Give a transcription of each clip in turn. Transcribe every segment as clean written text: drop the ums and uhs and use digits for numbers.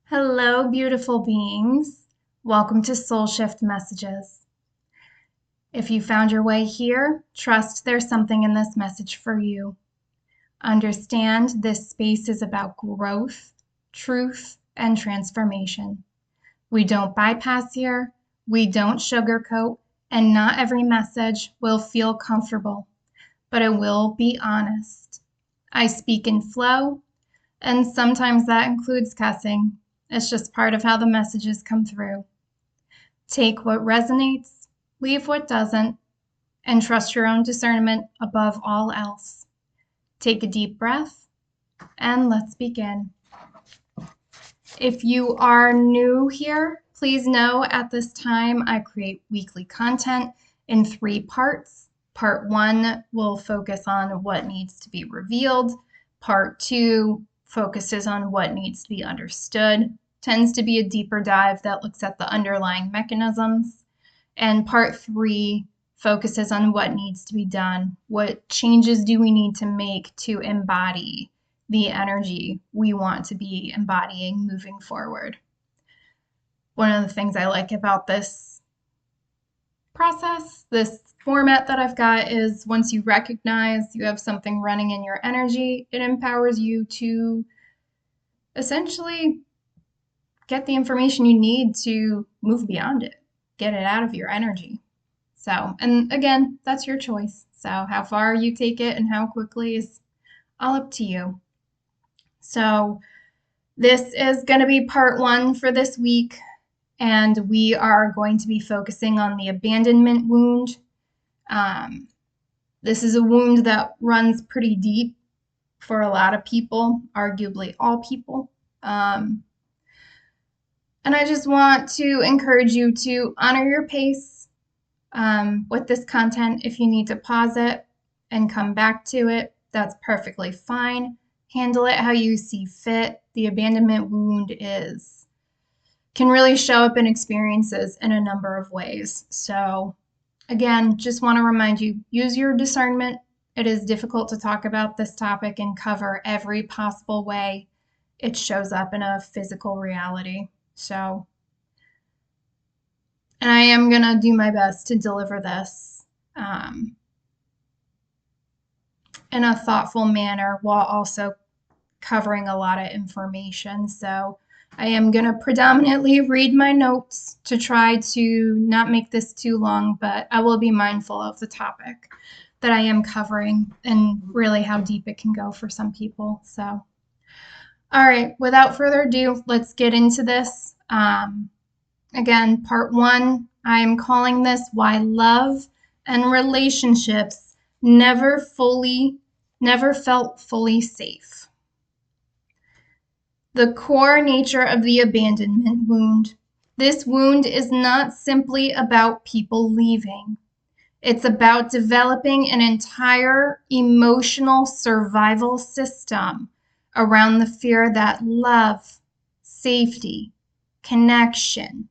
Hello, beautiful beings. Welcome to Soul Shift Messages. If you found your way here, trust there's something in this message for you. Understand this space is about growth, truth, and transformation. We don't bypass here, we don't sugarcoat, and not every message will feel comfortable, but it will be honest. I speak in flow, and sometimes that includes cussing. It's just part of how the messages come through. Take what resonates, leave what doesn't, and trust your own discernment above all else. Take a deep breath, and let's begin. If you are new here, please know at this time I create weekly content in 3 parts. Part 1 will focus on what needs to be revealed. Part 2 focuses on what needs to be understood, tends to be a deeper dive that looks at the underlying mechanisms. And part 3 focuses on what needs to be done. What changes do we need to make to embody the energy we want to be embodying moving forward? One of the things I like about this process, this format that I've got, is once you recognize you have something running in your energy, it empowers you to essentially get the information you need to move beyond it, get it out of your energy. So, and again, that's your choice. So how far you take it and how quickly is all up to you. So this is going to be part 1 for this week, and we are going to be focusing on the abandonment wound. This is a wound that runs pretty deep for a lot of people, arguably all people. And I just want to encourage you to honor your pace with this content. If you need to pause it and come back to it, that's perfectly fine. Handle it how you see fit. The abandonment wound can really show up in experiences in a number of ways. So again, just want to remind you, use your discernment. It is difficult to talk about this topic and cover every possible way it shows up in a physical reality. So, and I am going to do my best to deliver this in a thoughtful manner while also covering a lot of information. So I am going to predominantly read my notes to try to not make this too long, but I will be mindful of the topic that I am covering and really how deep it can go for some people. So, all right, without further ado, let's get into this. Again, part 1, I'm calling this Why Love and Relationships Never Felt Fully Safe. The core nature of the abandonment wound. This wound is not simply about people leaving. It's about developing an entire emotional survival system around the fear that love, safety, connection,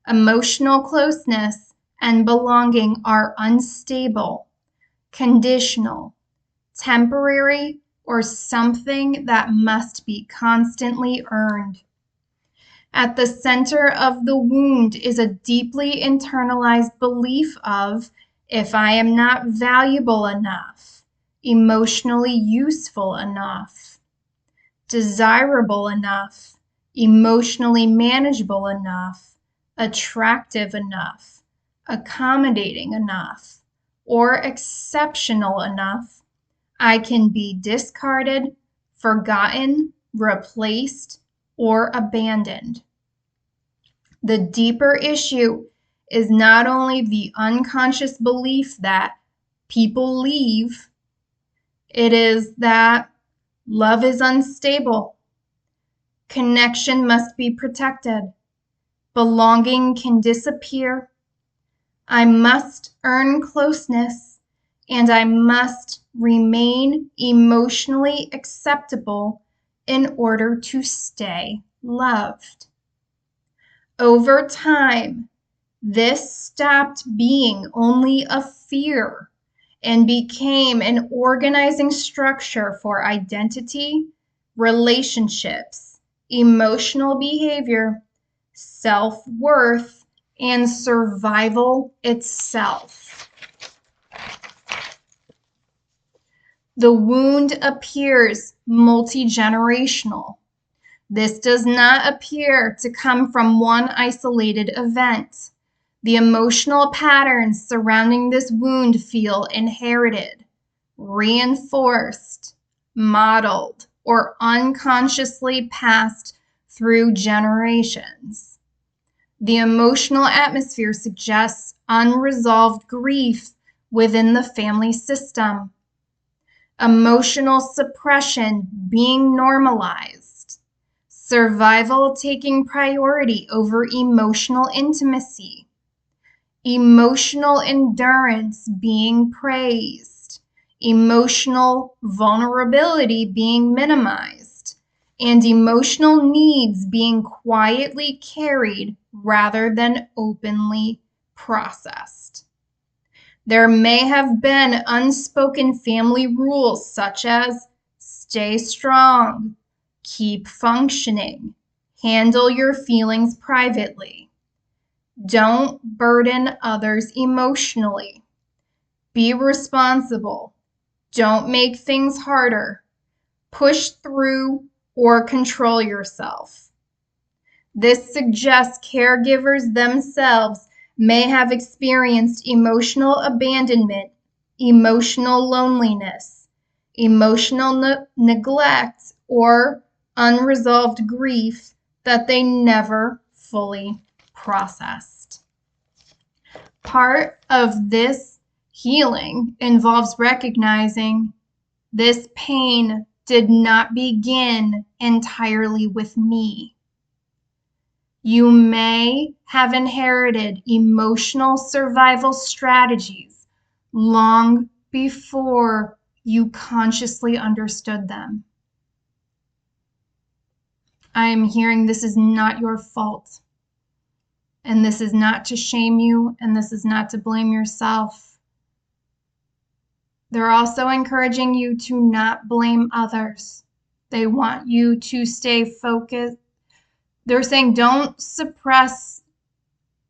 emotional closeness, and belonging are unstable, conditional, temporary, or something that must be constantly earned. At the center of the wound is a deeply internalized belief of, if I am not valuable enough, emotionally useful enough, desirable enough, emotionally manageable enough, attractive enough, accommodating enough, or exceptional enough, I can be discarded, forgotten, replaced, or abandoned. The deeper issue is not only the unconscious belief that people leave, it is that love is unstable, connection must be protected, belonging can disappear, I must earn closeness, and I must remain emotionally acceptable in order to stay loved. Over time, this stopped being only a fear and became an organizing structure for identity, relationships, emotional behavior, self-worth, and survival itself. The wound appears multi-generational. This does not appear to come from one isolated event. The emotional patterns surrounding this wound feel inherited, reinforced, modeled, or unconsciously passed through generations. The emotional atmosphere suggests unresolved grief within the family system. Emotional suppression being normalized. Survival taking priority over emotional intimacy. Emotional endurance being praised. Emotional vulnerability being minimized. And emotional needs being quietly carried rather than openly processed. There may have been unspoken family rules such as stay strong, keep functioning, handle your feelings privately, don't burden others emotionally, be responsible, don't make things harder, push through, or control yourself. This suggests caregivers themselves may have experienced emotional abandonment, emotional loneliness, emotional neglect, or unresolved grief that they never fully processed. Part of this healing involves recognizing this pain did not begin entirely with me. You may have inherited emotional survival strategies long before you consciously understood them. I am hearing this is not your fault, and this is not to shame you, and this is not to blame yourself. They're also encouraging you to not blame others. They want you to stay focused. They're saying don't suppress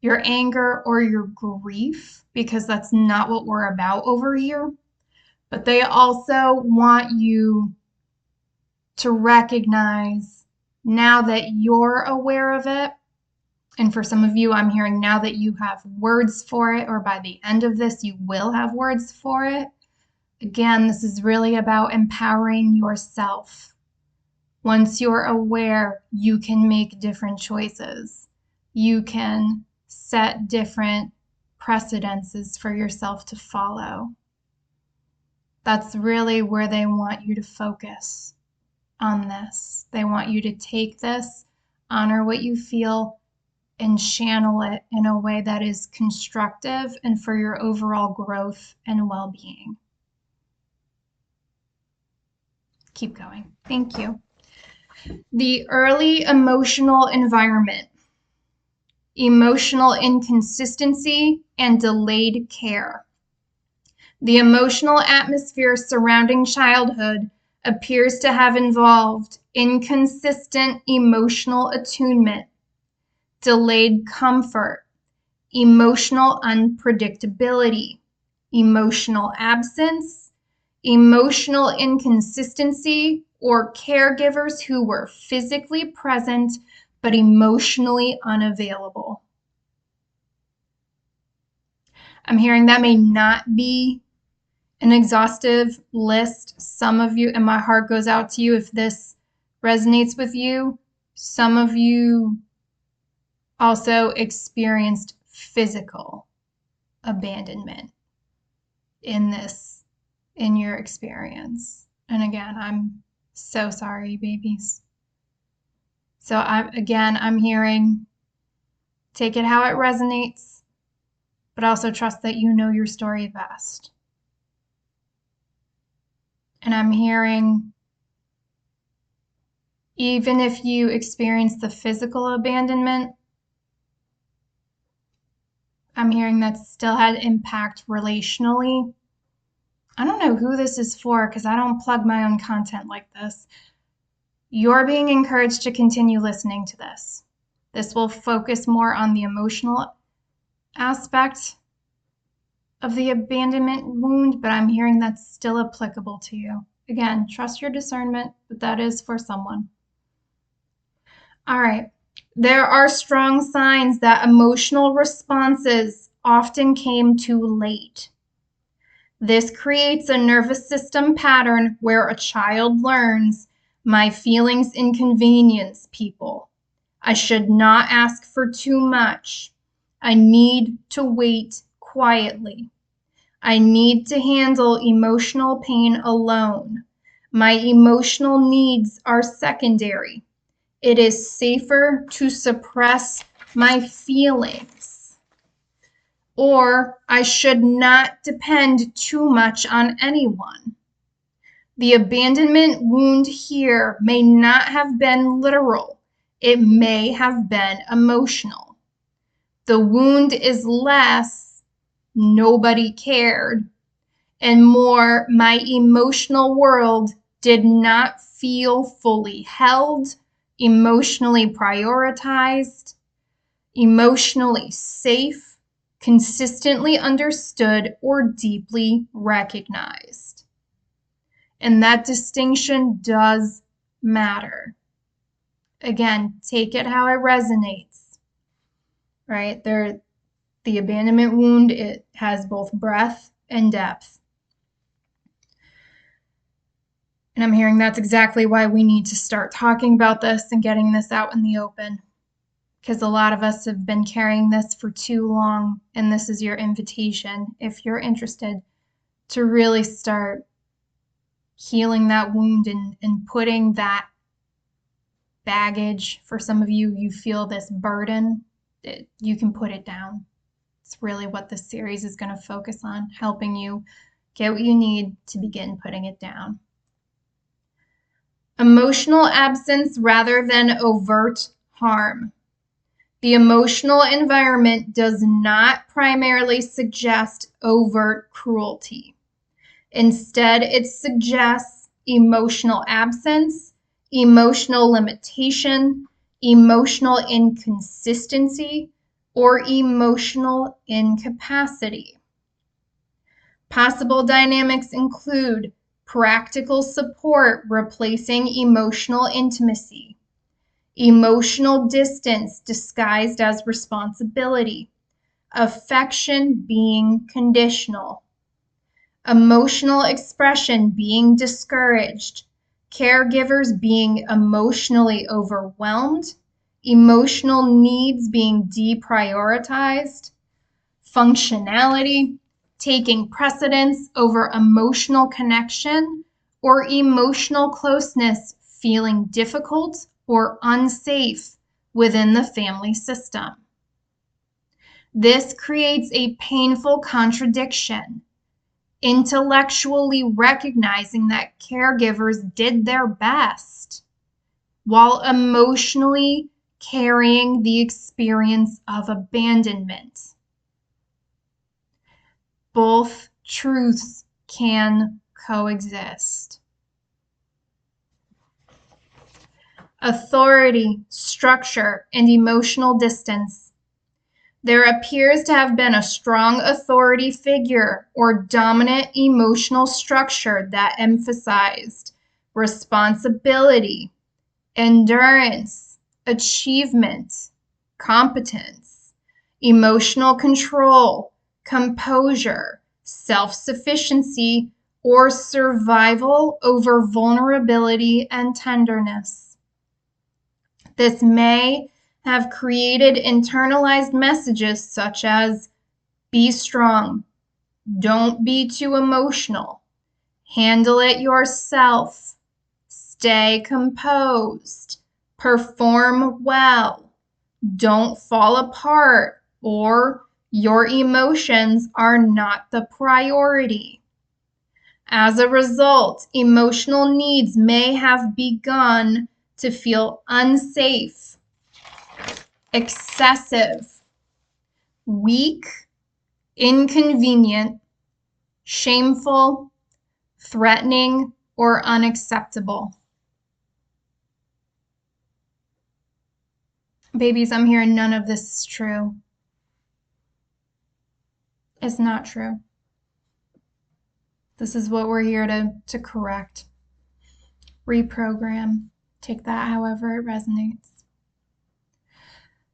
your anger or your grief, because that's not what we're about over here. But they also want you to recognize, now that you're aware of it, and for some of you, I'm hearing now that you have words for it, or by the end of this, you will have words for it. Again, this is really about empowering yourself. Once you're aware, you can make different choices. You can set different precedences for yourself to follow. That's really where they want you to focus on this. They want you to take this, honor what you feel, and channel it in a way that is constructive and for your overall growth and well-being. Keep going. Thank you. The early emotional environment. Emotional inconsistency and delayed care. The emotional atmosphere surrounding childhood appears to have involved inconsistent emotional attunement, delayed comfort, emotional unpredictability, emotional absence, emotional inconsistency, or caregivers who were physically present but emotionally unavailable. I'm hearing that may not be an exhaustive list. Some of you, and my heart goes out to you if this resonates with you. Some of you also experienced physical abandonment in your experience. And again, I'm so sorry, babies. So I'm hearing, take it how it resonates, but also trust that you know your story best. And I'm hearing, even if you experience the physical abandonment, I'm hearing that still had impact relationally. I don't know who this is for because I don't plug my own content like this. You're being encouraged to continue listening to this. This will focus more on the emotional aspect of the abandonment wound, but I'm hearing that's still applicable to you. Again, trust your discernment, but that is for someone. All right. There are strong signs that emotional responses often came too late. This creates a nervous system pattern where a child learns, my feelings inconvenience people. I should not ask for too much. I need to wait quietly. I need to handle emotional pain alone. My emotional needs are secondary. It is safer to suppress my feelings. Or I should not depend too much on anyone. The abandonment wound here may not have been literal. It may have been emotional. The wound is less, nobody cared, and more, my emotional world did not feel fully held, emotionally prioritized, emotionally safe, consistently understood, or deeply recognized. And that distinction does matter. Again, take it how it resonates, right? The abandonment wound, it has both breadth and depth. And I'm hearing that's exactly why we need to start talking about this and getting this out in the open. Because a lot of us have been carrying this for too long, and this is your invitation, if you're interested, to really start healing that wound and putting that baggage. For some of you, you feel this burden, you can put it down. It's really what this series is going to focus on, helping you get what you need to begin putting it down. Emotional absence rather than overt harm. The emotional environment does not primarily suggest overt cruelty. Instead, it suggests emotional absence, emotional limitation, emotional inconsistency, or emotional incapacity. Possible dynamics include practical support replacing emotional intimacy, emotional distance disguised as responsibility, affection being conditional, emotional expression being discouraged, caregivers being emotionally overwhelmed, emotional needs being deprioritized, functionality taking precedence over emotional connection, or emotional closeness feeling difficult or unsafe within the family system. This creates a painful contradiction, intellectually recognizing that caregivers did their best while emotionally carrying the experience of abandonment. Both truths can coexist. Authority, structure, and emotional distance. There appears to have been a strong authority figure or dominant emotional structure that emphasized responsibility, endurance, achievement, competence, emotional control, composure, self-sufficiency, or survival over vulnerability and tenderness. This may have created internalized messages such as be strong, don't be too emotional, handle it yourself, stay composed, perform well, don't fall apart, or your emotions are not the priority. As a result, emotional needs may have begun to feel unsafe, excessive, weak, inconvenient, shameful, threatening, or unacceptable. Babies, I'm hearing none of this is true. It's not true. This is what we're here to correct, reprogram. Take that however it resonates.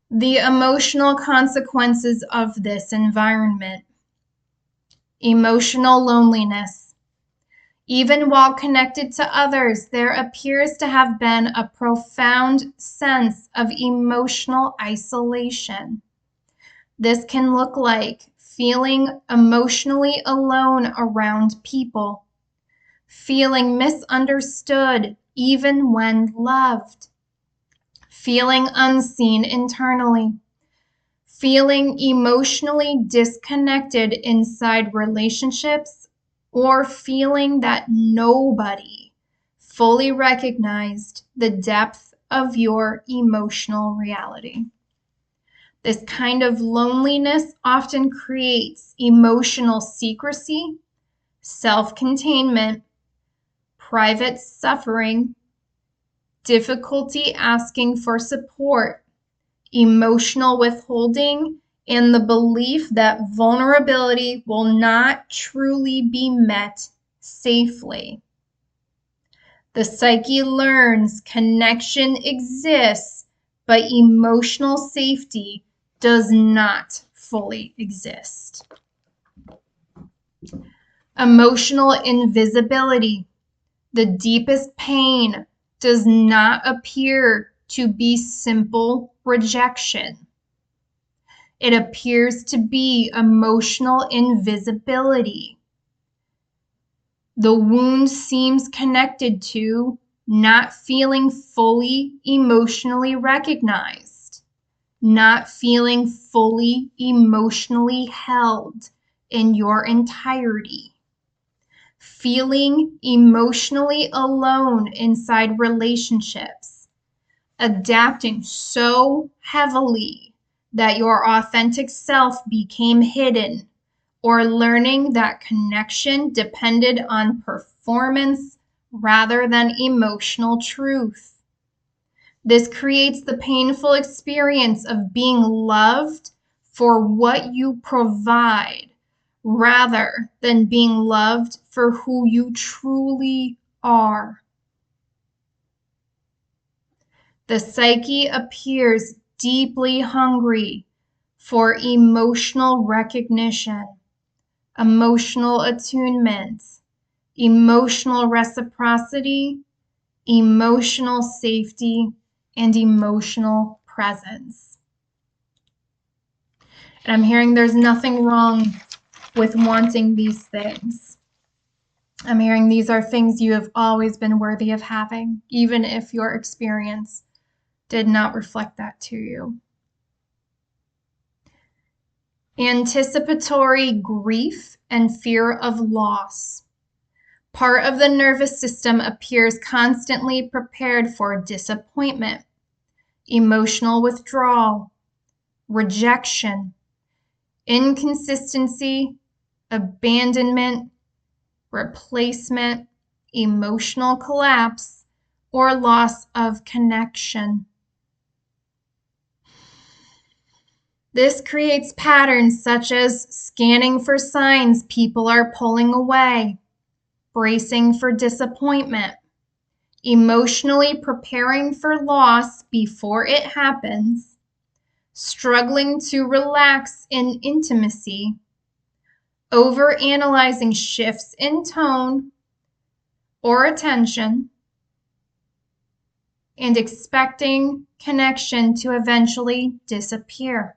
The emotional consequences of this environment. Emotional loneliness. Even while connected to others, there appears to have been a profound sense of emotional isolation. This can look like feeling emotionally alone around people, feeling misunderstood even when loved, feeling unseen internally, feeling emotionally disconnected inside relationships, or feeling that nobody fully recognized the depth of your emotional reality. This kind of loneliness often creates emotional secrecy, self-containment, private suffering, difficulty asking for support, emotional withholding, and the belief that vulnerability will not truly be met safely. The psyche learns connection exists, but emotional safety does not fully exist. Emotional invisibility. The deepest pain does not appear to be simple rejection. It appears to be emotional invisibility. The wound seems connected to not feeling fully emotionally recognized, not feeling fully emotionally held in your entirety, feeling emotionally alone inside relationships, adapting so heavily that your authentic self became hidden, or learning that connection depended on performance rather than emotional truth. This creates the painful experience of being loved for what you provide rather than being loved for who you truly are. The psyche appears deeply hungry for emotional recognition, emotional attunement, emotional reciprocity, emotional safety, and emotional presence. And I'm hearing there's nothing wrong with wanting these things. I'm hearing these are things you have always been worthy of having, even if your experience did not reflect that to you. Anticipatory grief and fear of loss. Part of the nervous system appears constantly prepared for disappointment, emotional withdrawal, rejection, inconsistency, abandonment, replacement, emotional collapse, or loss of connection. This creates patterns such as scanning for signs people are pulling away, bracing for disappointment, emotionally preparing for loss before it happens, struggling to relax in intimacy, overanalyzing shifts in tone or attention, and expecting connection to eventually disappear.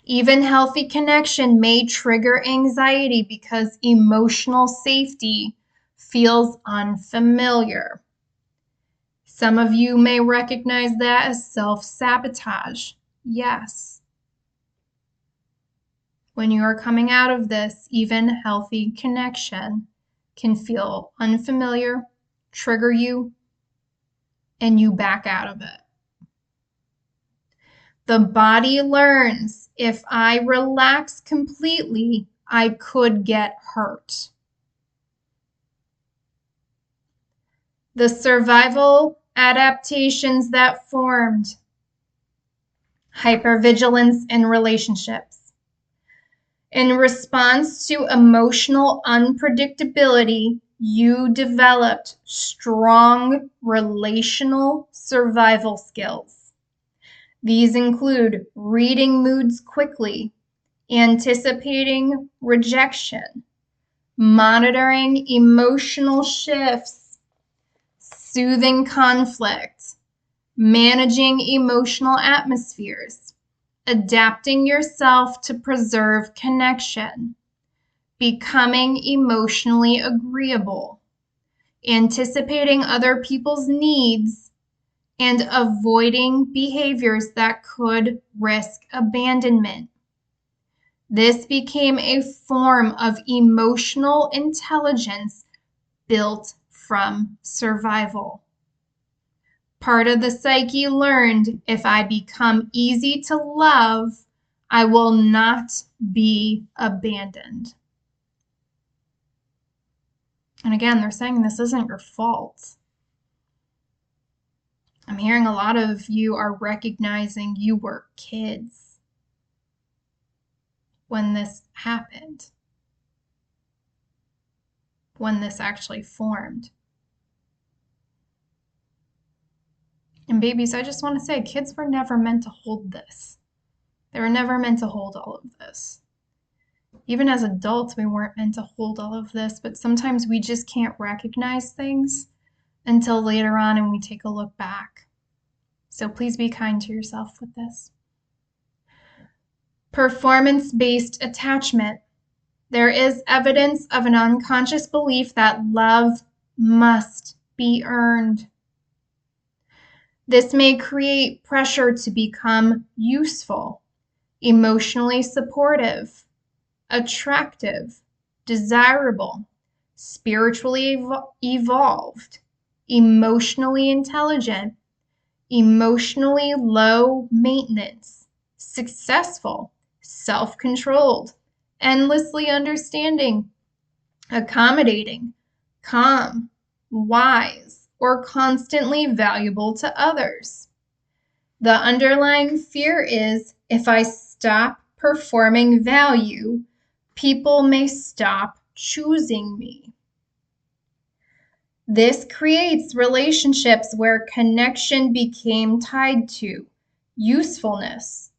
Even healthy connection may trigger anxiety because emotional safety feels unfamiliar. Some of you may recognize that as self-sabotage. Yes. When you are coming out of this, even healthy connection can feel unfamiliar, trigger you, and you back out of it. The body learns, if I relax completely, I could get hurt. The survival adaptations that formed. Hypervigilance in relationships. In response to emotional unpredictability, you developed strong relational survival skills. These include reading moods quickly, anticipating rejection, monitoring emotional shifts, soothing conflict, managing emotional atmospheres, adapting yourself to preserve connection, becoming emotionally agreeable, anticipating other people's needs, and avoiding behaviors that could risk abandonment. This became a form of emotional intelligence built from survival. Part of the psyche learned, if I become easy to love, I will not be abandoned. And again, they're saying this isn't your fault. I'm hearing a lot of you are recognizing you were kids when this happened, when this actually formed. And babies, I just want to say, kids were never meant to hold this. They were never meant to hold all of this. Even as adults, we weren't meant to hold all of this, but sometimes we just can't recognize things until later on and we take a look back. So please be kind to yourself with this. Performance-based attachment. There is evidence of an unconscious belief that love must be earned. This may create pressure to become useful, emotionally supportive, attractive, desirable, spiritually evolved, emotionally intelligent, emotionally low maintenance, successful, self-controlled, endlessly understanding, accommodating, calm, wise, or constantly valuable to others. The underlying fear is, if I stop performing value, people may stop choosing me. This creates relationships where connection became tied to usefulness,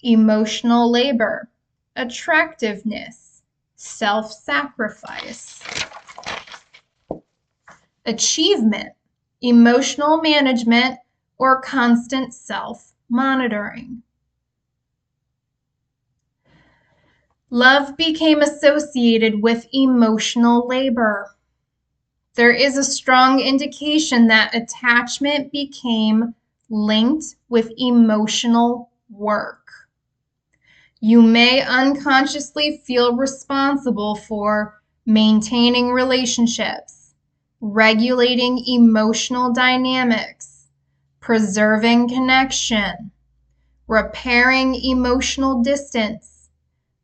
emotional labor, attractiveness, self-sacrifice, achievement, emotional management, or constant self-monitoring. Love became associated with emotional labor. There is a strong indication that attachment became linked with emotional work. You may unconsciously feel responsible for maintaining relationships, regulating emotional dynamics, preserving connection, repairing emotional distance,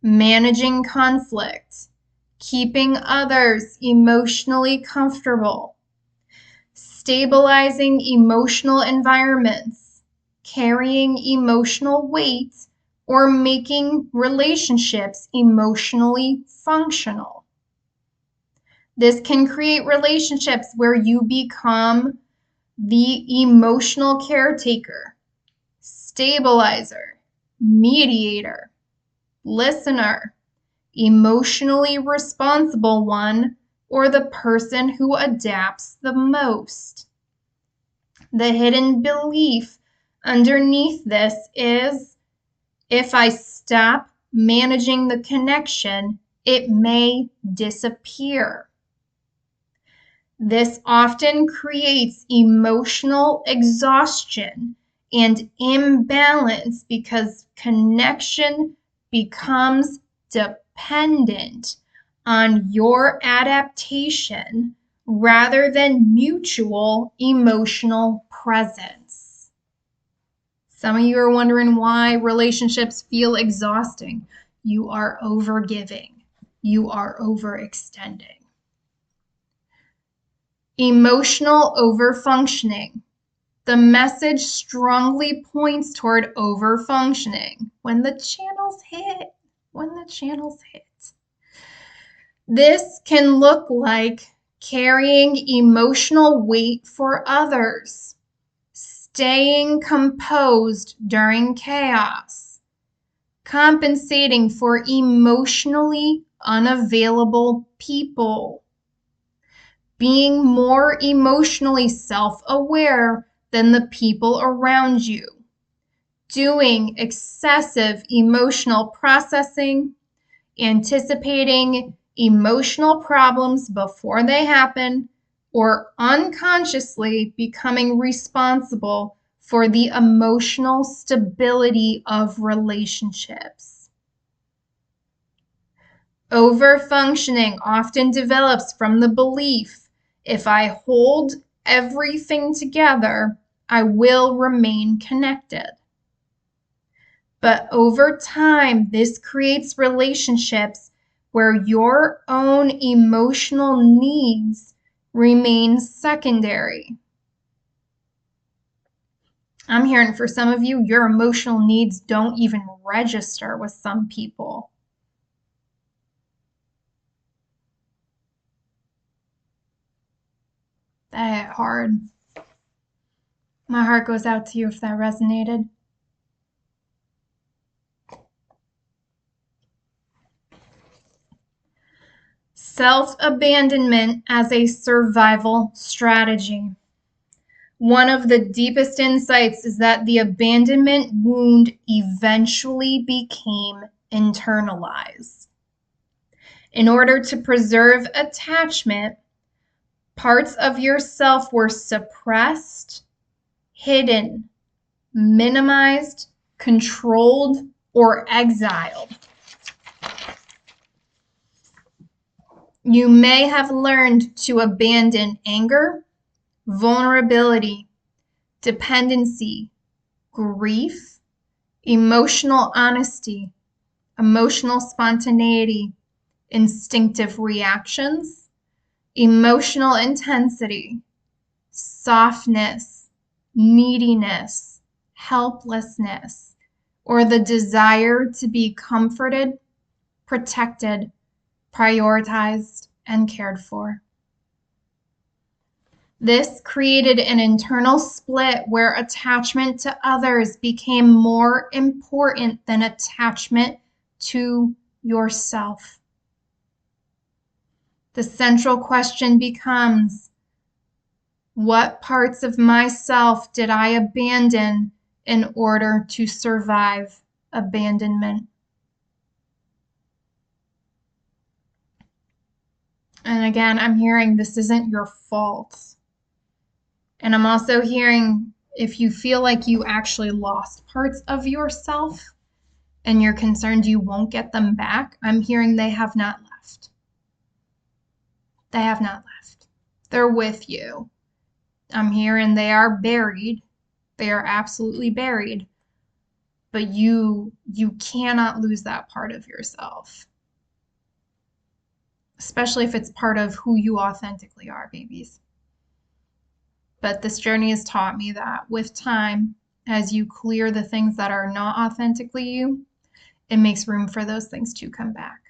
managing conflict, keeping others emotionally comfortable, stabilizing emotional environments, carrying emotional weight, or making relationships emotionally functional. This can create relationships where you become the emotional caretaker, stabilizer, mediator, listener, emotionally responsible one, or the person who adapts the most. The hidden belief underneath this is, if I stop managing the connection, it may disappear. This often creates emotional exhaustion and imbalance because connection becomes dependent on your adaptation rather than mutual emotional presence. Some of you are wondering why relationships feel exhausting. You are overgiving. You are overextending. Emotional overfunctioning. The message strongly points toward overfunctioning when the channels hit. This can look like carrying emotional weight for others, staying composed during chaos, compensating for emotionally unavailable people, being more emotionally self-aware than the people around you, doing excessive emotional processing, anticipating emotional problems before they happen, or unconsciously becoming responsible for the emotional stability of relationships. Overfunctioning often develops from the belief, if I hold everything together, I will remain connected. But over time, this creates relationships where your own emotional needs remain secondary. I'm hearing for some of you, your emotional needs don't even register with some people. That hit hard. My heart goes out to you if that resonated. Self-abandonment as a survival strategy. One of the deepest insights is that the abandonment wound eventually became internalized. In order to preserve attachment, parts of yourself were suppressed, hidden, minimized, controlled, or exiled. You may have learned to abandon anger, vulnerability, dependency, grief, emotional honesty, emotional spontaneity, instinctive reactions, emotional intensity, softness, neediness, helplessness, or the desire to be comforted, protected, prioritized, and cared for. This created an internal split where attachment to others became more important than attachment to yourself. The central question becomes, what parts of myself did I abandon in order to survive abandonment? And again, I'm hearing this isn't your fault. And I'm also hearing if you feel like you actually lost parts of yourself and you're concerned you won't get them back, I'm hearing they have not left. They have not left. They're with you. I'm hearing they are buried. They are absolutely buried. But you cannot lose that part of yourself. Especially if it's part of who you authentically are, babies. But this journey has taught me that with time, as you clear the things that are not authentically you, it makes room for those things to come back.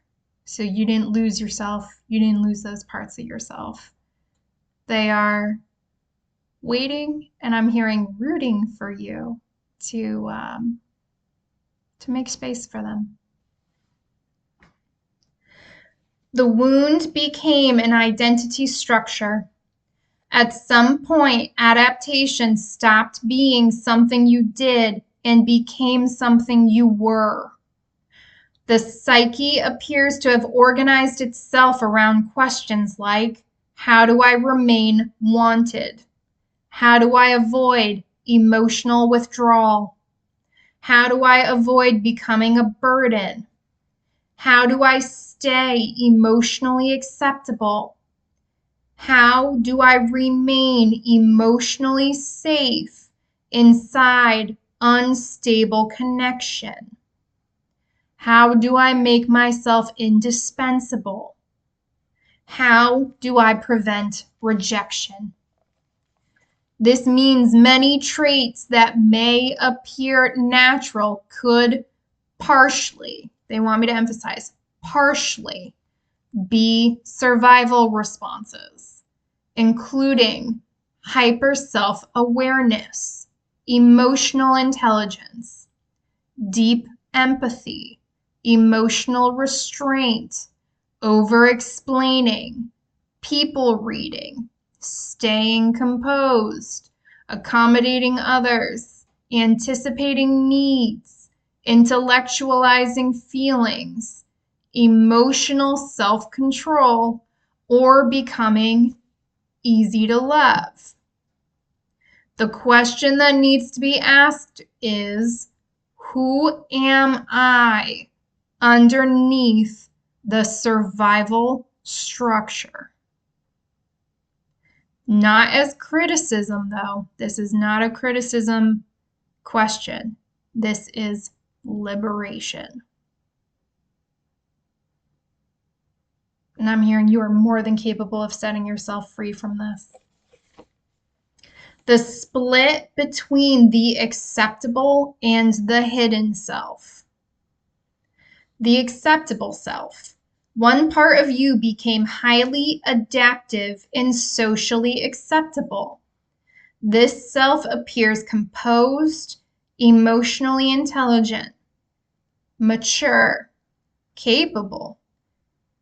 So you didn't lose yourself. You didn't lose those parts of yourself. They are waiting, and I'm hearing rooting for you to make space for them. The wound became an identity structure. At some point, adaptation stopped being something you did and became something you were. The psyche appears to have organized itself around questions like, how do I remain wanted? How do I avoid emotional withdrawal? How do I avoid becoming a burden? How do I stay emotionally acceptable? How do I remain emotionally safe inside unstable connection? How do I make myself indispensable? How do I prevent rejection? This means many traits that may appear natural could partially, they want me to emphasize, partially be survival responses, including hyper self-awareness, emotional intelligence, deep empathy, emotional restraint, over-explaining, people reading, staying composed, accommodating others, anticipating needs, intellectualizing feelings, emotional self-control, or becoming easy to love. The question that needs to be asked is, who am I underneath the survival structure? Not as criticism, though. This is not a criticism question. This is liberation. And I'm hearing you are more than capable of setting yourself free from this. The split between the acceptable and the hidden self. The acceptable self. One part of you became highly adaptive and socially acceptable. This self appears composed, emotionally intelligent, mature, capable,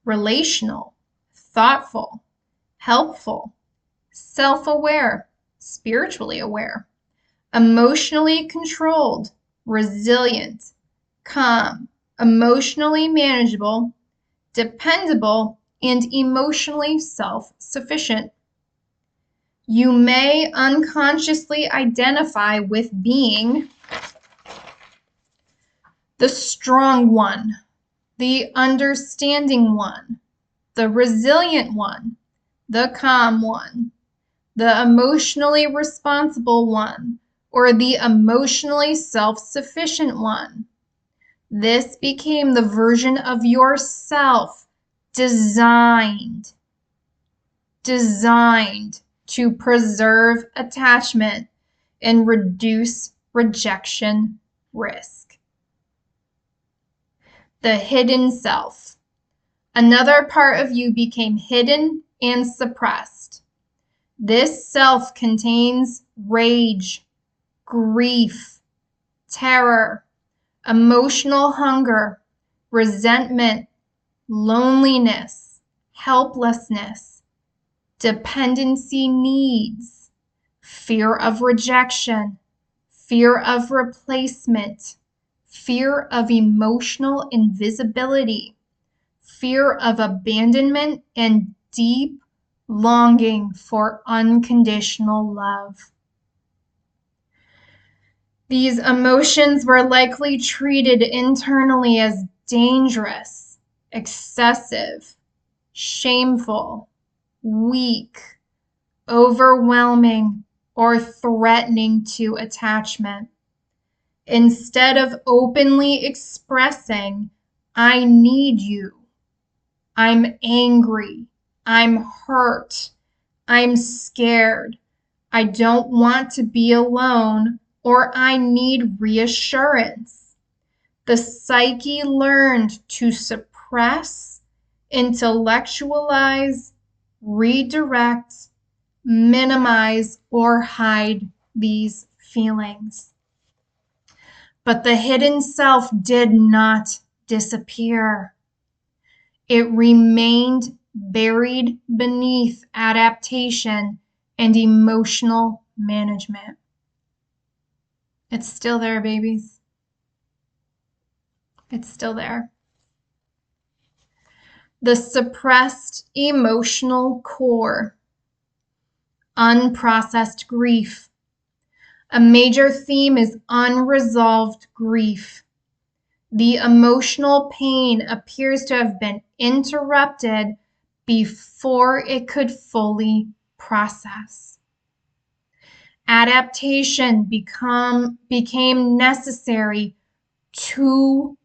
relational, thoughtful, helpful, self-aware, spiritually aware, emotionally controlled, resilient, calm, emotionally manageable, dependable, and emotionally self-sufficient. You may unconsciously identify with being the strong one, the understanding one, the resilient one, the calm one, the emotionally responsible one, or the emotionally self-sufficient one. This became the version of yourself designed to preserve attachment and reduce rejection risk. The hidden self. Another part of you became hidden and suppressed. This self contains rage, grief, terror, emotional hunger, resentment, loneliness, helplessness, dependency needs, fear of rejection, fear of replacement, fear of emotional invisibility, fear of abandonment, and deep longing for unconditional love. These emotions were likely treated internally as dangerous, excessive, shameful, weak, overwhelming, or threatening to attachment. Instead of openly expressing, I need you, I'm angry, I'm hurt, I'm scared, I don't want to be alone, or I need reassurance. The psyche learned to suppress, intellectualize, redirect, minimize, or hide these feelings. But the hidden self did not disappear. It remained buried beneath adaptation and emotional management. It's still there, babies. It's still there. The suppressed emotional core. Unprocessed grief. A major theme is unresolved grief. The emotional pain appears to have been interrupted before it could fully process. Adaptation became necessary too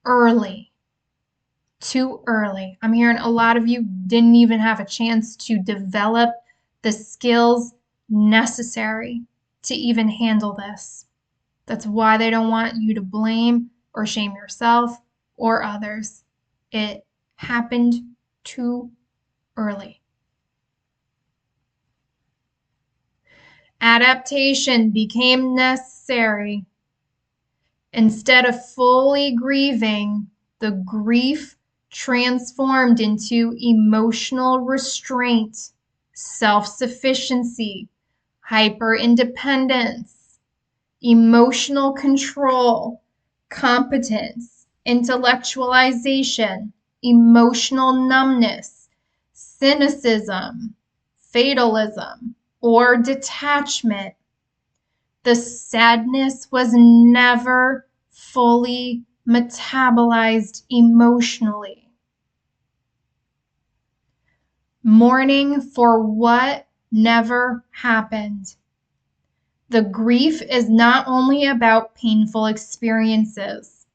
early. Too early. I'm hearing a lot of you didn't even have a chance to develop the skills necessary to even handle this. That's why they don't want you to blame or shame yourself or others. It happened too early. Adaptation became necessary. Instead of fully grieving, the grief transformed into emotional restraint, self-sufficiency, hyper-independence, emotional control, competence, intellectualization, emotional numbness, cynicism, fatalism, or detachment. The sadness was never fully metabolized emotionally. Mourning for what never happened. The grief is not only about painful experiences.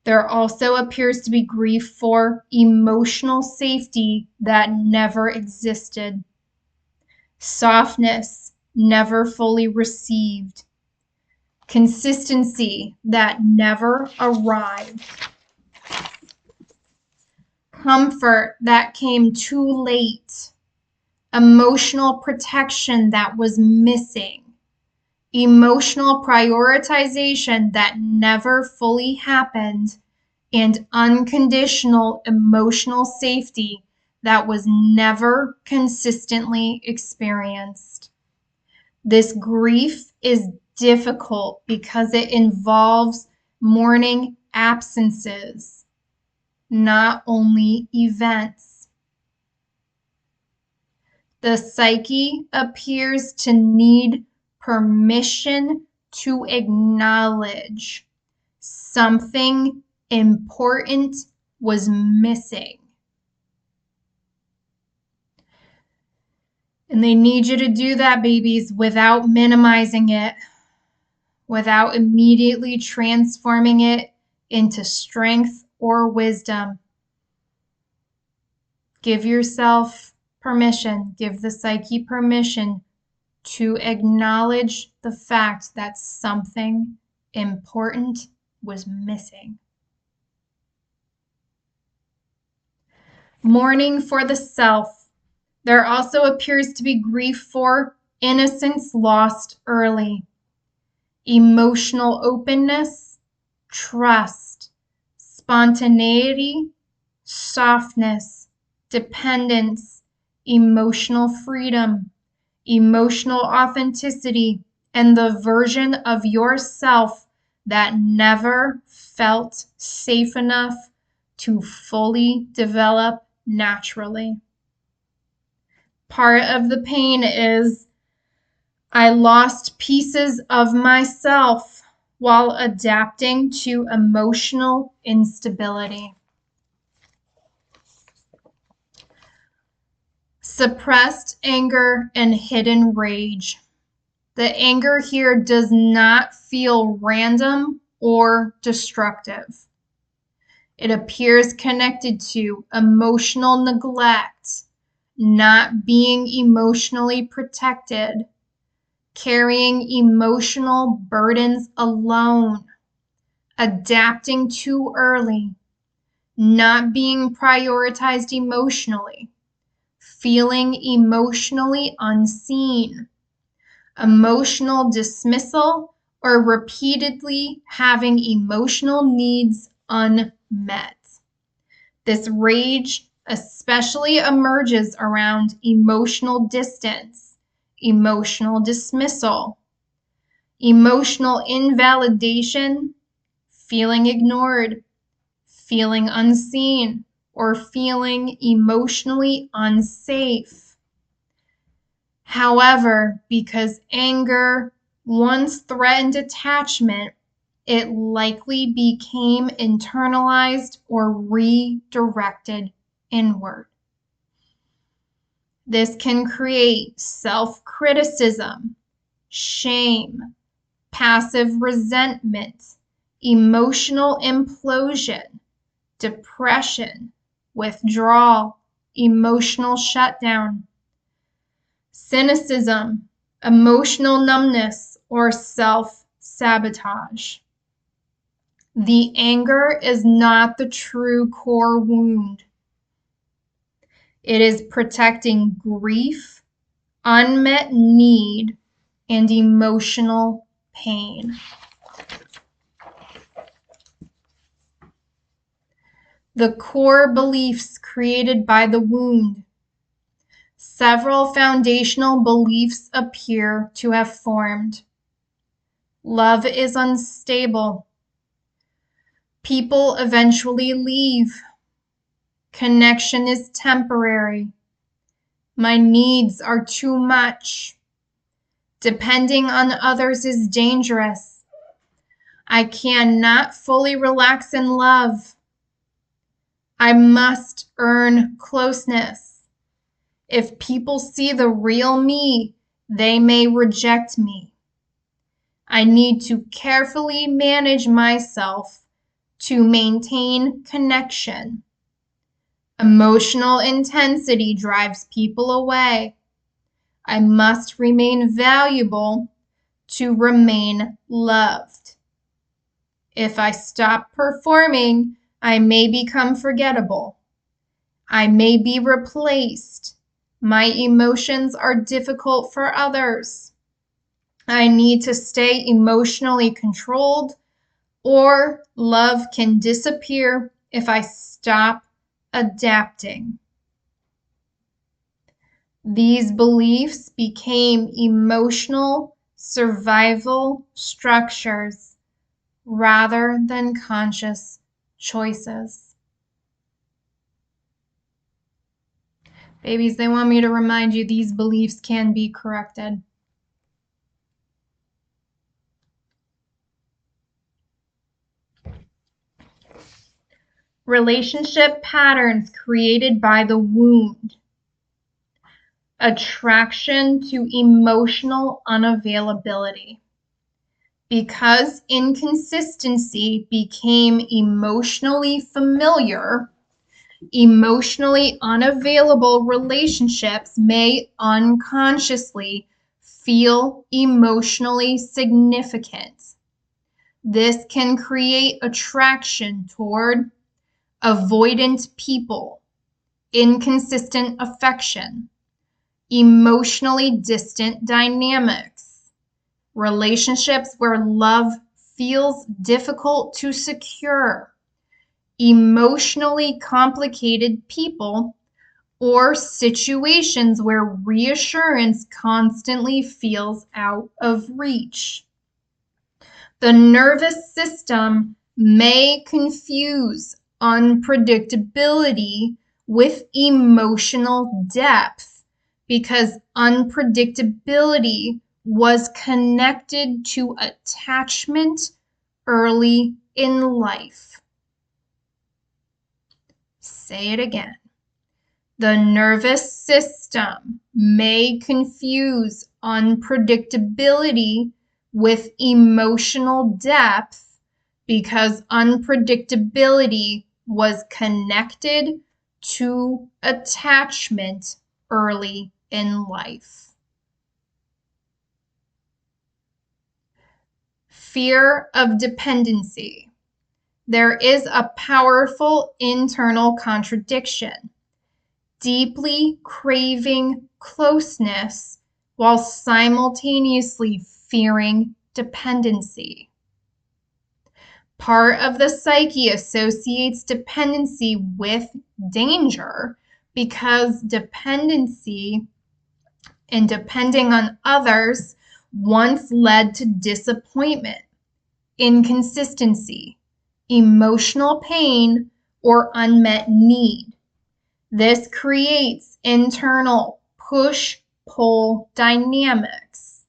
There also appears to be grief for emotional safety that never existed. Softness never fully received. Consistency that never arrived. Comfort that came too late. Emotional protection that was missing. Emotional prioritization that never fully happened. And unconditional emotional safety that was never consistently experienced. This grief is difficult because it involves mourning absences, not only events. The psyche appears to need permission to acknowledge something important was missing. And they need you to do that, babies, without minimizing it, without immediately transforming it into strength or wisdom. Give yourself permission, give the psyche permission to acknowledge the fact that something important was missing. Mourning for the self. There also appears to be grief for innocence lost early. Emotional openness, trust, spontaneity, softness, dependence, emotional freedom, emotional authenticity, and the version of yourself that never felt safe enough to fully develop naturally. Part of the pain is I lost pieces of myself while adapting to emotional instability. Suppressed anger and hidden rage. The anger here does not feel random or destructive. It appears connected to emotional neglect, not being emotionally protected, carrying emotional burdens alone, adapting too early, not being prioritized emotionally, feeling emotionally unseen, emotional dismissal, or repeatedly having emotional needs unmet. This rage especially emerges around emotional distance, emotional dismissal, emotional invalidation, feeling ignored, feeling unseen, or feeling emotionally unsafe. However, because anger once threatened attachment, it likely became internalized or redirected inward. This can create self-criticism, shame, passive resentment, emotional implosion, depression, withdrawal, emotional shutdown, cynicism, emotional numbness, or self-sabotage. The anger is not the true core wound. It is protecting grief, unmet need, and emotional pain. The core beliefs created by the wound. Several foundational beliefs appear to have formed. Love is unstable. People eventually leave. Connection is temporary. My needs are too much. Depending on others is dangerous. I cannot fully relax in love. I must earn closeness. If people see the real me, they may reject me. I need to carefully manage myself to maintain connection. Emotional intensity drives people away. I must remain valuable to remain loved. If I stop performing, I may become forgettable. I may be replaced. My emotions are difficult for others. I need to stay emotionally controlled, or love can disappear if I stop adapting. These beliefs became emotional survival structures rather than conscious choices. Babies, they want me to remind you these beliefs can be corrected. Relationship patterns created by the wound. Attraction to emotional unavailability. Because inconsistency became emotionally familiar, emotionally unavailable relationships may unconsciously feel emotionally significant. This can create attraction toward avoidant people, inconsistent affection, emotionally distant dynamics, relationships where love feels difficult to secure, emotionally complicated people, or situations where reassurance constantly feels out of reach. The nervous system may confuse unpredictability with emotional depth because unpredictability was connected to attachment early in life. Say it again. The nervous system may confuse unpredictability with emotional depth because unpredictability was connected to attachment early in life. Fear of dependency. There is a powerful internal contradiction. Deeply craving closeness while simultaneously fearing dependency. Part of the psyche associates dependency with danger because dependency and depending on others once led to disappointment, inconsistency, emotional pain, or unmet need. This creates internal push-pull dynamics.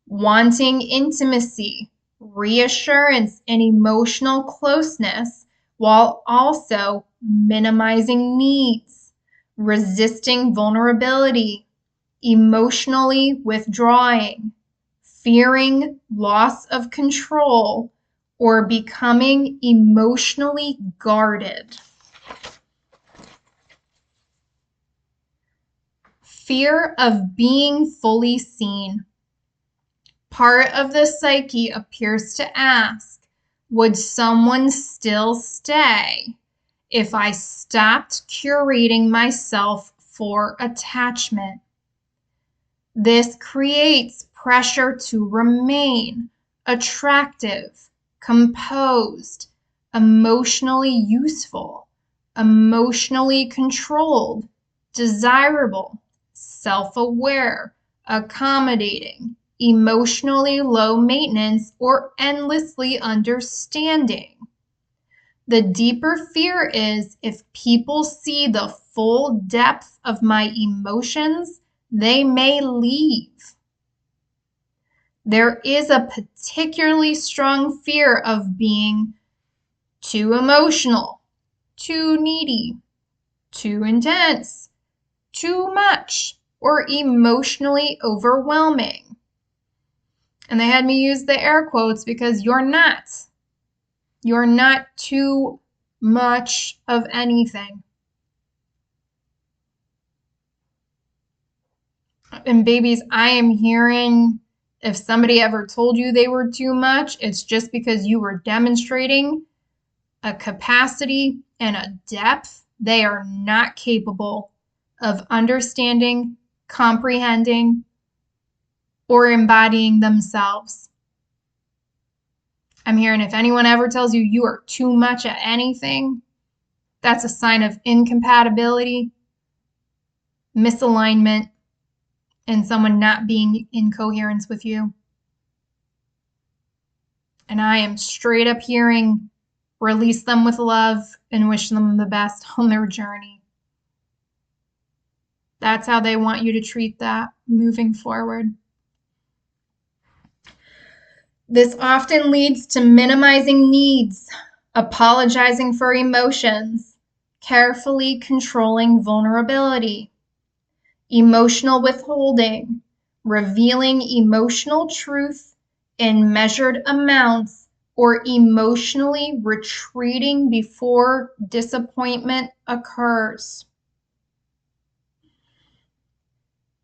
Wanting intimacy, reassurance, and emotional closeness while also minimizing needs, resisting vulnerability, emotionally withdrawing, fearing loss of control, or becoming emotionally guarded. Fear of being fully seen. Part of the psyche appears to ask, would someone still stay if I stopped curating myself for attachment? This creates pressure to remain attractive, composed, emotionally useful, emotionally controlled, desirable, self-aware, accommodating, emotionally low maintenance, or endlessly understanding. The deeper fear is if people see the full depth of my emotions, they may leave. There is a particularly strong fear of being too emotional, too needy, too intense, too much, or emotionally overwhelming. And they had me use the air quotes because you're not. You're not too much of anything. And babies, I am hearing if somebody ever told you they were too much, it's just because you were demonstrating a capacity and a depth they are not capable of understanding, comprehending, or embodying themselves. I'm hearing if anyone ever tells you you are too much at anything, that's a sign of incompatibility, misalignment, and someone not being in coherence with you. And I am straight up hearing, release them with love and wish them the best on their journey. That's how they want you to treat that moving forward. This often leads to minimizing needs, apologizing for emotions, carefully controlling vulnerability, emotional withholding, revealing emotional truth in measured amounts, or emotionally retreating before disappointment occurs.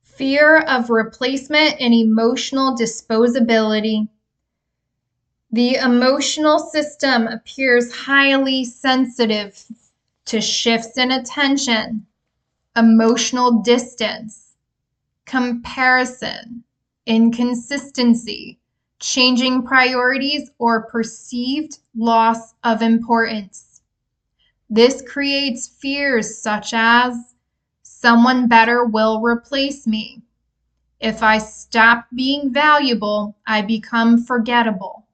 Fear of replacement and emotional disposability. The emotional system appears highly sensitive to shifts in attention, emotional distance, comparison, inconsistency, changing priorities, or perceived loss of importance. This creates fears such as someone better will replace me. If I stop being valuable, I become forgettable.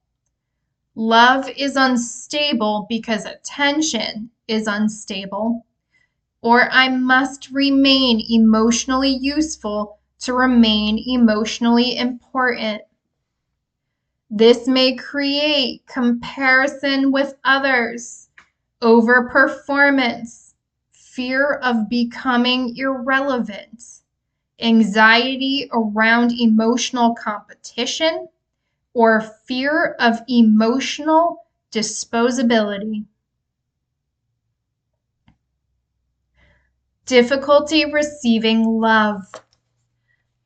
Love is unstable because attention is unstable, or I must remain emotionally useful to remain emotionally important. This may create comparison with others, overperformance, fear of becoming irrelevant, anxiety around emotional competition, or fear of emotional disposability. Difficulty receiving love.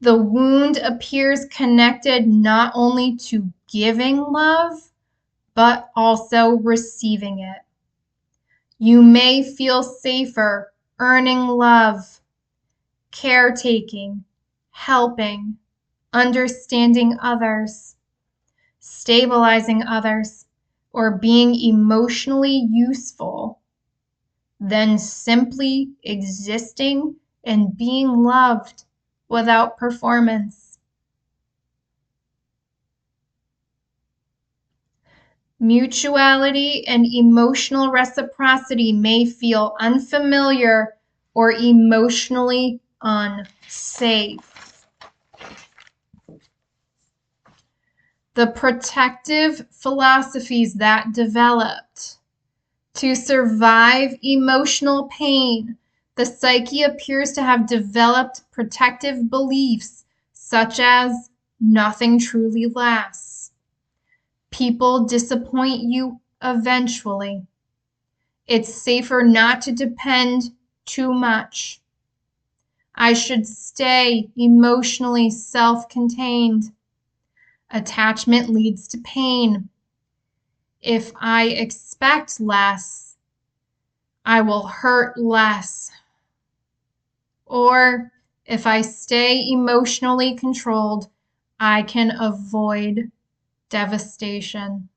The wound appears connected not only to giving love, but also receiving it. You may feel safer earning love, caretaking, helping, understanding others, stabilizing others, or being emotionally useful than simply existing and being loved without performance. Mutuality and emotional reciprocity may feel unfamiliar or emotionally unsafe. The protective philosophies that developed to survive emotional pain, the psyche appears to have developed protective beliefs such as nothing truly lasts. People disappoint you eventually. It's safer not to depend too much. I should stay emotionally self-contained. Attachment leads to pain. If I expect less, I will hurt less. Or if I stay emotionally controlled, I can avoid devastation.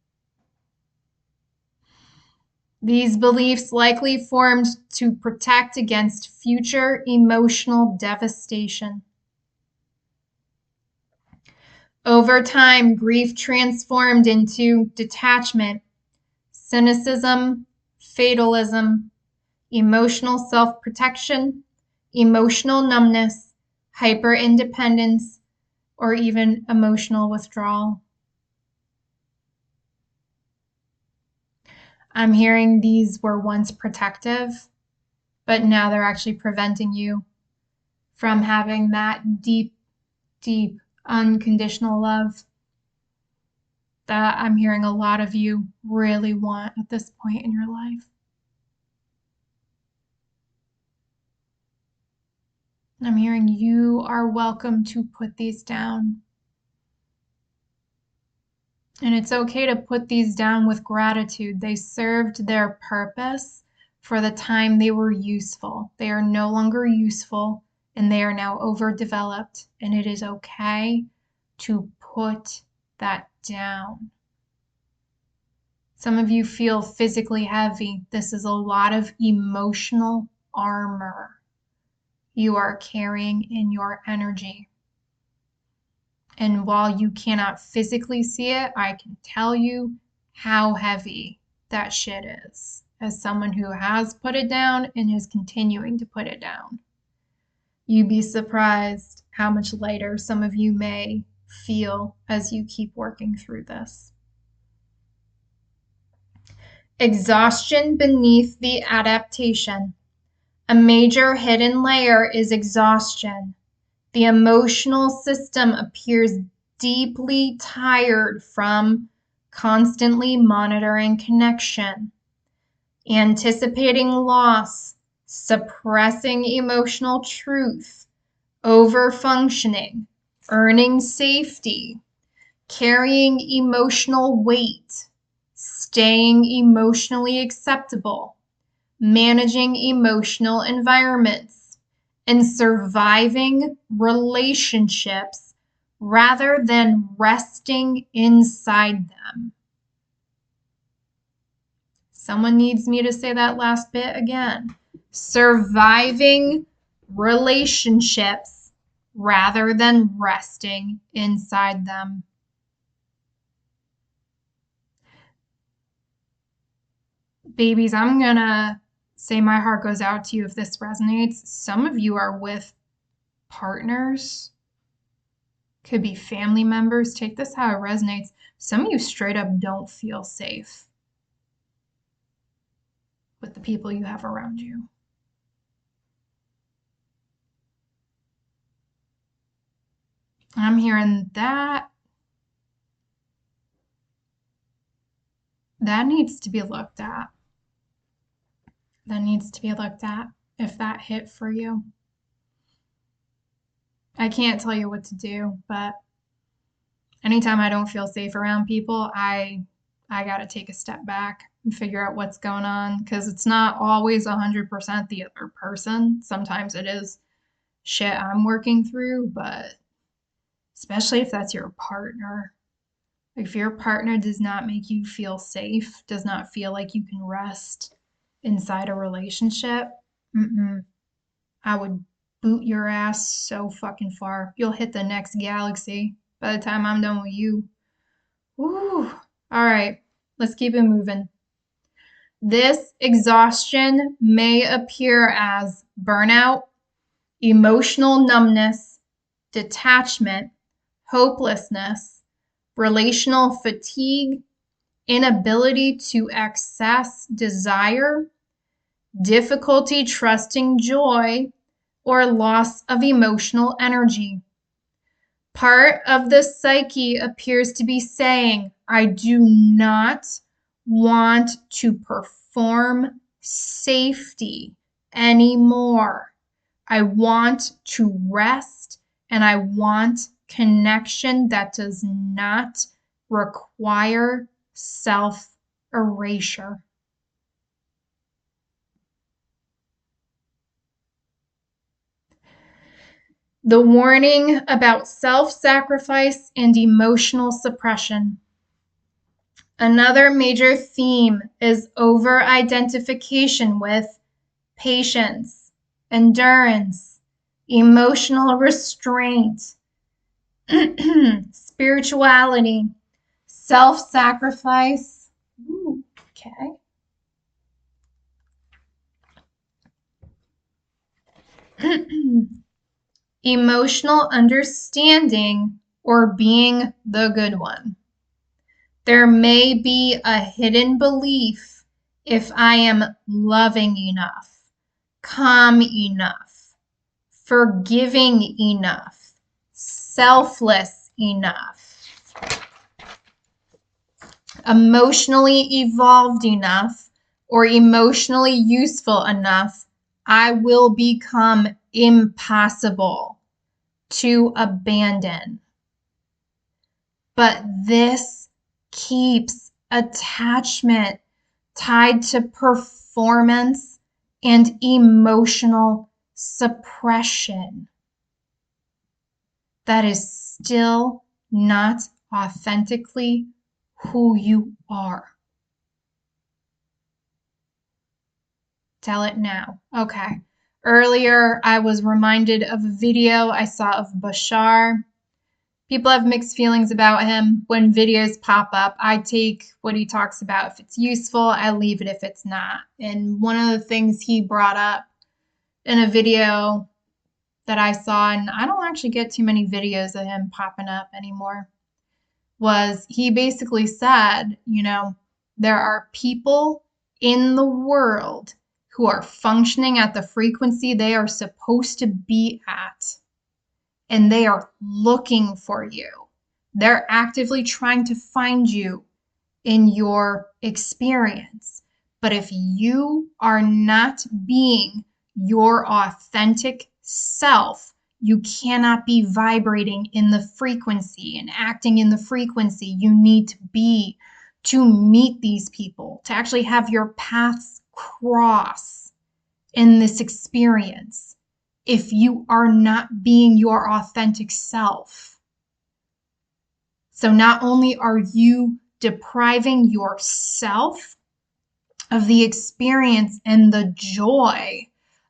These beliefs likely formed to protect against future emotional devastation. Over time, grief transformed into detachment, cynicism, fatalism, emotional self-protection, emotional numbness, hyper-independence, or even emotional withdrawal. I'm hearing these were once protective, but now they're actually preventing you from having that deep, deep, unconditional love that I'm hearing a lot of you really want at this point in your life. I'm hearing you are welcome to put these down. And it's okay to put these down with gratitude. They served their purpose for the time they were useful. They are no longer useful and they are now overdeveloped. And it is okay to put that down. Some of you feel physically heavy. This is a lot of emotional armor you are carrying in your energy. And while you cannot physically see it, I can tell you how heavy that shit is as someone who has put it down and is continuing to put it down. You'd be surprised how much lighter some of you may feel as you keep working through this. Exhaustion beneath the adaptation. A major hidden layer is exhaustion. The emotional system appears deeply tired from constantly monitoring connection, anticipating loss, suppressing emotional truth, over-functioning, earning safety, carrying emotional weight, staying emotionally acceptable, managing emotional environments, and surviving relationships rather than resting inside them. Someone needs me to say that last bit again. Surviving relationships rather than resting inside them. Babies, I'm gonna say my heart goes out to you if this resonates. Some of you are with partners, could be family members. Take this how it resonates. Some of you straight up don't feel safe with the people you have around you. I'm hearing that needs to be looked at. That needs to be looked at if that hit for you. I can't tell you what to do, but anytime I don't feel safe around people, I got to take a step back and figure out what's going on, because it's not always 100% the other person. Sometimes it is shit I'm working through, but especially if that's your partner. If your partner does not make you feel safe, does not feel like you can rest inside a relationship, I would boot your ass so fucking far. You'll hit the next galaxy by the time I'm done with you. Woo. All right, let's keep it moving. This exhaustion may appear as burnout, emotional numbness, detachment, hopelessness, relational fatigue, inability to access desire, difficulty trusting joy, or loss of emotional energy. Part of the psyche appears to be saying, I do not want to perform safety anymore. I want to rest, and I want connection that does not require self-erasure. The warning about self-sacrifice and emotional suppression. Another major theme is over-identification with patience, endurance, emotional restraint, spirituality, self-sacrifice. Okay. Emotional understanding or being the good one. There may be a hidden belief: if I am loving enough, calm enough, forgiving enough, selfless enough, emotionally evolved enough, or emotionally useful enough, I will become impossible to abandon. But this keeps attachment tied to performance and emotional suppression. That is still not authentically who you are. Tell it now. Okay. Earlier, I was reminded of a video I saw of Bashar. People have mixed feelings about him. When videos pop up, I take what he talks about. If it's useful, I leave it if it's not. And one of the things he brought up in a video that I saw, and I don't actually get too many videos of him popping up anymore, was he basically said, there are people in the world who are functioning at the frequency they are supposed to be at, and they are looking for you. They're actively trying to find you in your experience. But if you are not being your authentic self, you cannot be vibrating in the frequency and acting in the frequency you need to be to meet these people, to actually have your paths cross in this experience. If you are not being your authentic self. So not only are you depriving yourself of the experience and the joy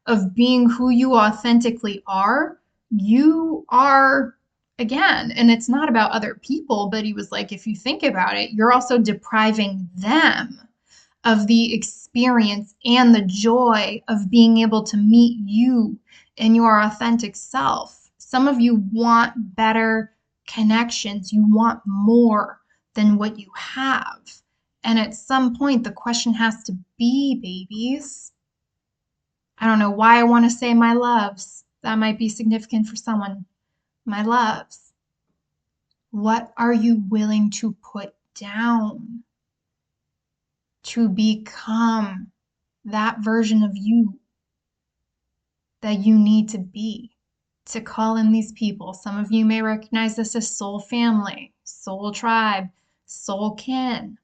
of being who you authentically are, you are, again, and it's not about other people, but he was like, if you think about it, you're also depriving them of the experience and the joy of being able to meet you in your authentic self. Some of you want better connections. You want more than what you have. And at some point, the question has to be, babies, I don't know why I want to say my loves. That might be significant for someone. My loves, what are you willing to put down to become that version of you that you need to be, to call in these people? Some of you may recognize this as soul family, soul tribe, soul kin.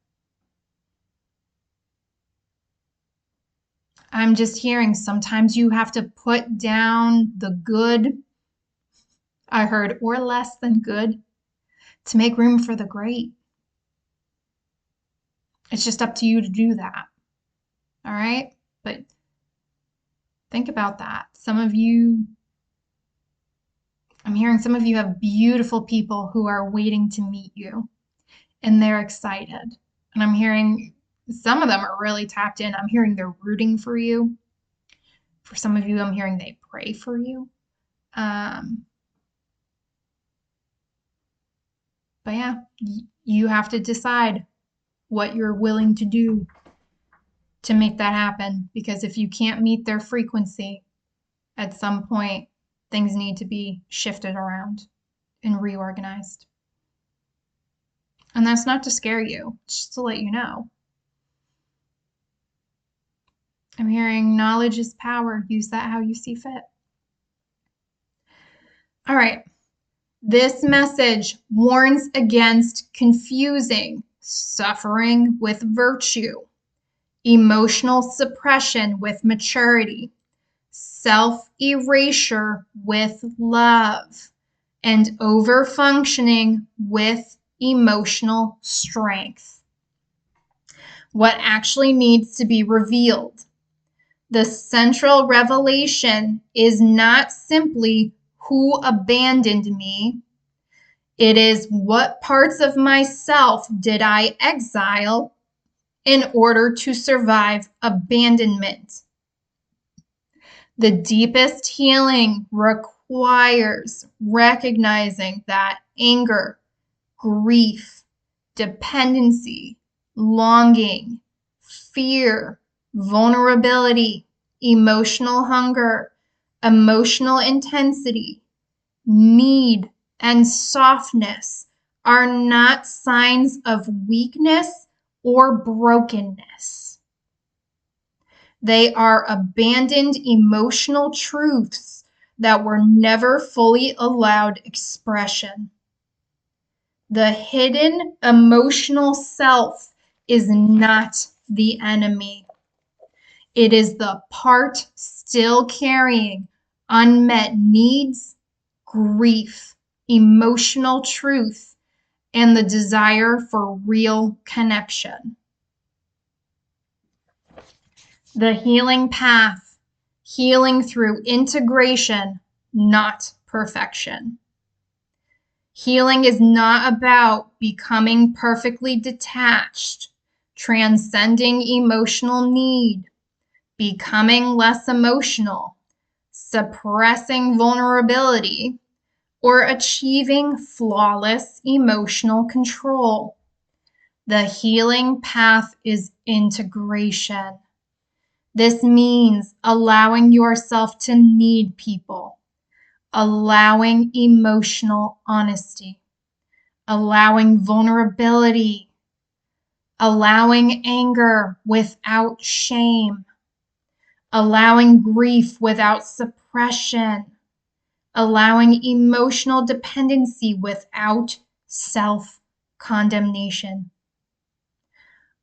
I'm just hearing sometimes you have to put down the good, I heard, or less than good, to make room for the great. It's just up to you to do that. All right? But think about that. I'm hearing some of you have beautiful people who are waiting to meet you, and they're excited. And I'm hearing some of them are really tapped in. I'm hearing they're rooting for you. For some of you, I'm hearing they pray for you. But yeah, you have to decide what you're willing to do to make that happen. Because if you can't meet their frequency, at some point, things need to be shifted around and reorganized. And that's not to scare you, it's just to let you know. I'm hearing knowledge is power. Use that how you see fit. All right. This message warns against confusing suffering with virtue, emotional suppression with maturity, self-erasure with love, and over-functioning with emotional strength. What actually needs to be revealed? The central revelation is not simply who abandoned me. It is what parts of myself did I exile in order to survive abandonment. The deepest healing requires recognizing that anger, grief, dependency, longing, fear, vulnerability, emotional hunger, emotional intensity, need, and softness are not signs of weakness or brokenness. They are abandoned emotional truths that were never fully allowed expression. The hidden emotional self is not the enemy. It is the part still carrying unmet needs, grief, emotional truth, and the desire for real connection. The healing path, healing through integration, not perfection. Healing is not about becoming perfectly detached, transcending emotional need, becoming less emotional, suppressing vulnerability, or achieving flawless emotional control. The healing path is integration. This means allowing yourself to need people, allowing emotional honesty, allowing vulnerability, allowing anger without shame, allowing grief without suppression, allowing emotional dependency without self-condemnation,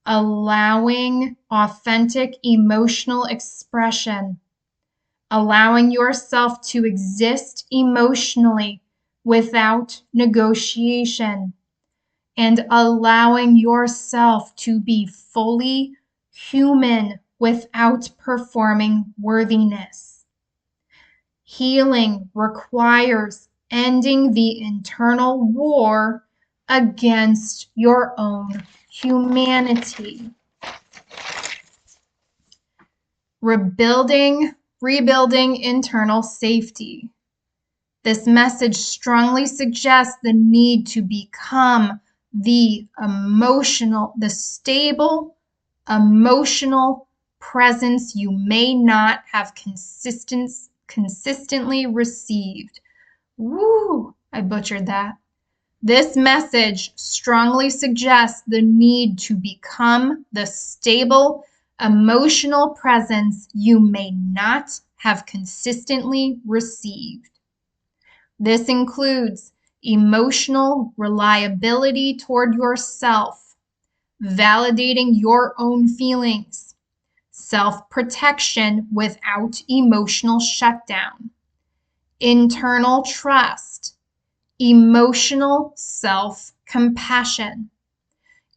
allowing authentic emotional expression, allowing yourself to exist emotionally without negotiation, and allowing yourself to be fully human without performing worthiness. Healing requires ending the internal war against your own humanity. Rebuilding internal safety. This message strongly suggests the need to become the stable, emotional presence you may not have consistently received. Woo, I butchered that. This message strongly suggests the need to become the stable, emotional presence you may not have consistently received. This includes emotional reliability toward yourself, validating your own feelings, self-protection without emotional shutdown, internal trust, emotional self-compassion,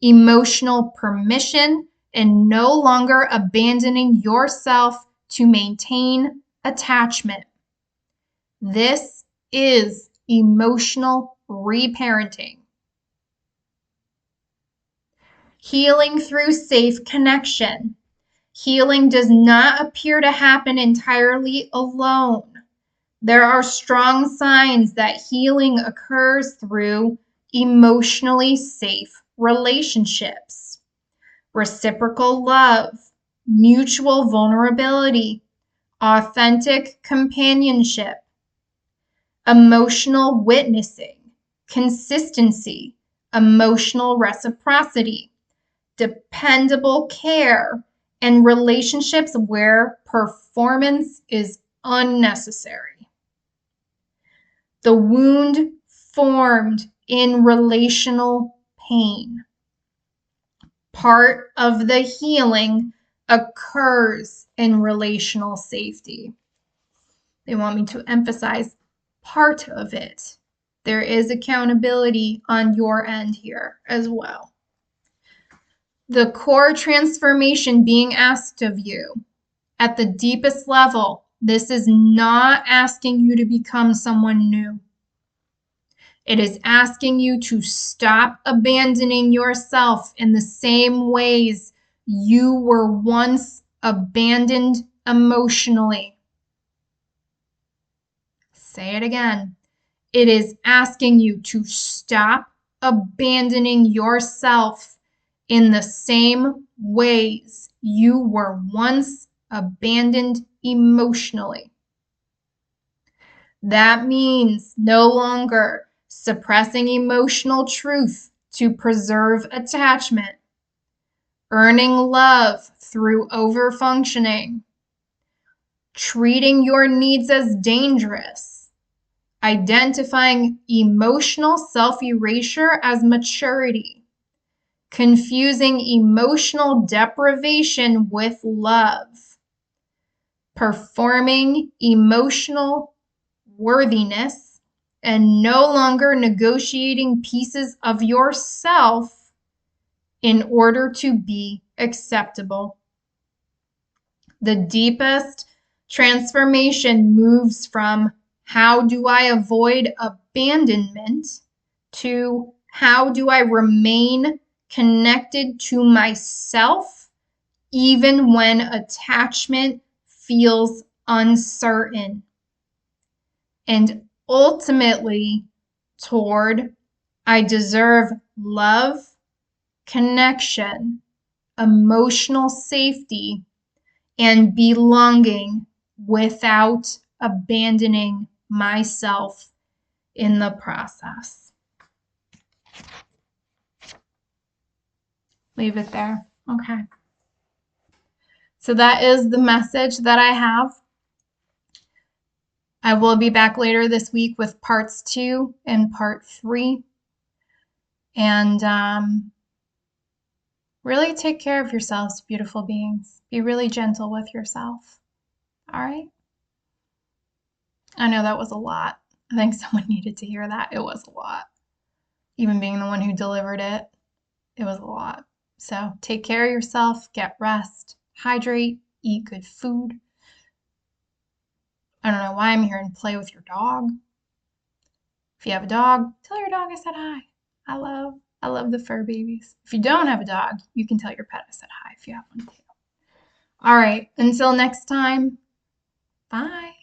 emotional permission, and no longer abandoning yourself to maintain attachment. This is emotional reparenting. Healing through safe connection. Healing does not appear to happen entirely alone. There are strong signs that healing occurs through emotionally safe relationships, reciprocal love, mutual vulnerability, authentic companionship, emotional witnessing, consistency, emotional reciprocity, dependable care, and relationships where performance is unnecessary. The wound formed in relational pain. Part of the healing occurs in relational safety. They want me to emphasize part of it. There is accountability on your end here as well. The core transformation being asked of you at the deepest level, this is not asking you to become someone new. It is asking you to stop abandoning yourself in the same ways you were once abandoned emotionally. Say it again. It is asking you to stop abandoning yourself in the same ways you were once abandoned emotionally. That means no longer suppressing emotional truth to preserve attachment, earning love through overfunctioning, treating your needs as dangerous, identifying emotional self-erasure as maturity, confusing emotional deprivation with love, performing emotional worthiness, and no longer negotiating pieces of yourself in order to be acceptable. The deepest transformation moves from how do I avoid abandonment to how do I remain connected to myself even when attachment feels uncertain. And ultimately toward I deserve love, connection, emotional safety, and belonging without abandoning myself in the process. Leave it there. Okay. So that is the message that I have. I will be back later this week with parts 2 and part 3. And really take care of yourselves, beautiful beings. Be really gentle with yourself. All right? I know that was a lot. I think someone needed to hear that. It was a lot. Even being the one who delivered it, it was a lot. So take care of yourself, get rest, hydrate, eat good food. I don't know why I'm here and play with your dog. If you have a dog, tell your dog I said hi. I love the fur babies. If you don't have a dog, you can tell your pet I said hi if you have one too. All right, until next time, bye.